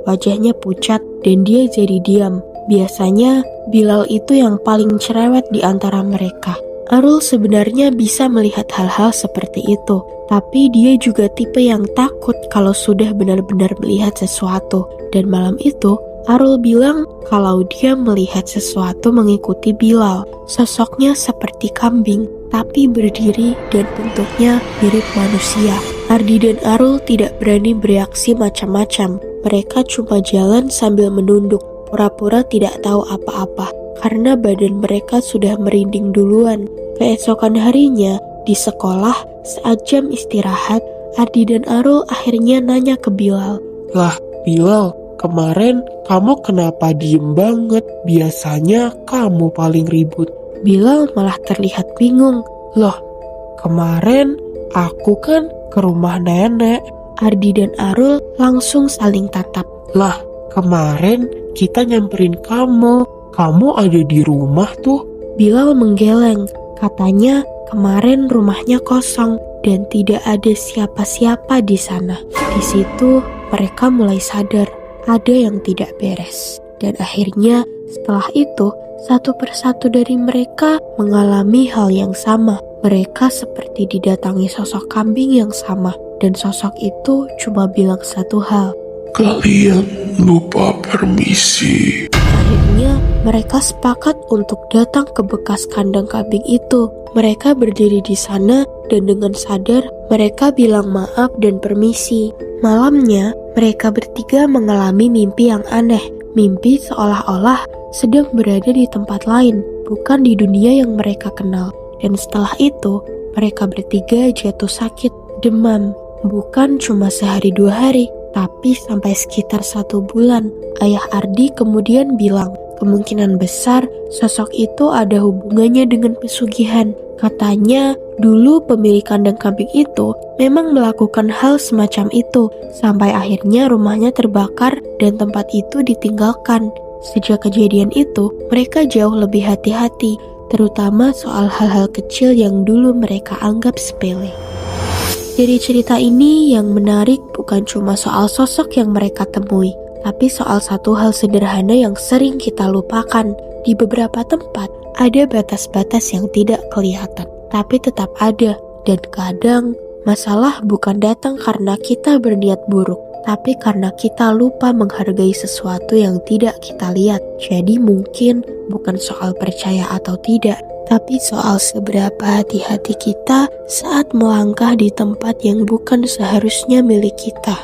Wajahnya pucat dan dia jadi diam. Biasanya Bilal itu yang paling cerewet di antara mereka. Arul sebenarnya bisa melihat hal-hal seperti itu, tapi dia juga tipe yang takut kalau sudah benar-benar melihat sesuatu. Dan malam itu, Arul bilang kalau dia melihat sesuatu mengikuti Bilal. Sosoknya seperti kambing, tapi berdiri dan bentuknya mirip manusia. Ardi dan Arul tidak berani bereaksi macam-macam. Mereka cuma jalan sambil menunduk, pura-pura tidak tahu apa-apa, karena badan mereka sudah merinding duluan. Keesokan harinya, di sekolah, saat jam istirahat, Ardi dan Arul akhirnya nanya ke Bilal. Lah, Bilal, kemarin kamu kenapa diem banget? Biasanya kamu paling ribut. Bilal malah terlihat bingung. Loh, kemarin aku kan ke rumah nenek. Ardi dan Arul langsung saling tatap. Lah, kemarin kita nyamperin kamu. Kamu ada di rumah tuh. Bilal menggeleng. Katanya kemarin rumahnya kosong dan tidak ada siapa-siapa di sana. Di situ mereka mulai sadar ada yang tidak beres. Dan akhirnya setelah itu satu persatu dari mereka mengalami hal yang sama. Mereka seperti didatangi sosok kambing yang sama. Dan sosok itu cuma bilang satu hal. Kalian lupa permisi. Akhirnya mereka sepakat untuk datang ke bekas kandang kambing itu. Mereka berdiri di sana dan dengan sadar mereka bilang maaf dan permisi. Malamnya mereka bertiga mengalami mimpi yang aneh. Mimpi seolah-olah sedang berada di tempat lain, bukan di dunia yang mereka kenal. Dan setelah itu mereka bertiga jatuh sakit, demam. Bukan cuma sehari 2 hari, tapi sampai sekitar 1 bulan. Ayah Ardi kemudian bilang, kemungkinan besar sosok itu ada hubungannya dengan pesugihan. Katanya, dulu pemilik kandang kambing itu memang melakukan hal semacam itu, sampai akhirnya rumahnya terbakar dan tempat itu ditinggalkan. Sejak kejadian itu, mereka jauh lebih hati-hati, terutama soal hal-hal kecil yang dulu mereka anggap sepele. Dari cerita ini yang menarik bukan cuma soal sosok yang mereka temui, tapi soal satu hal sederhana yang sering kita lupakan. Di beberapa tempat ada batas-batas yang tidak kelihatan, tapi tetap ada. Dan kadang masalah bukan datang karena kita berniat buruk, tapi karena kita lupa menghargai sesuatu yang tidak kita lihat. Jadi mungkin bukan soal percaya atau tidak, tapi soal seberapa hati-hati kita saat melangkah di tempat yang bukan seharusnya milik kita.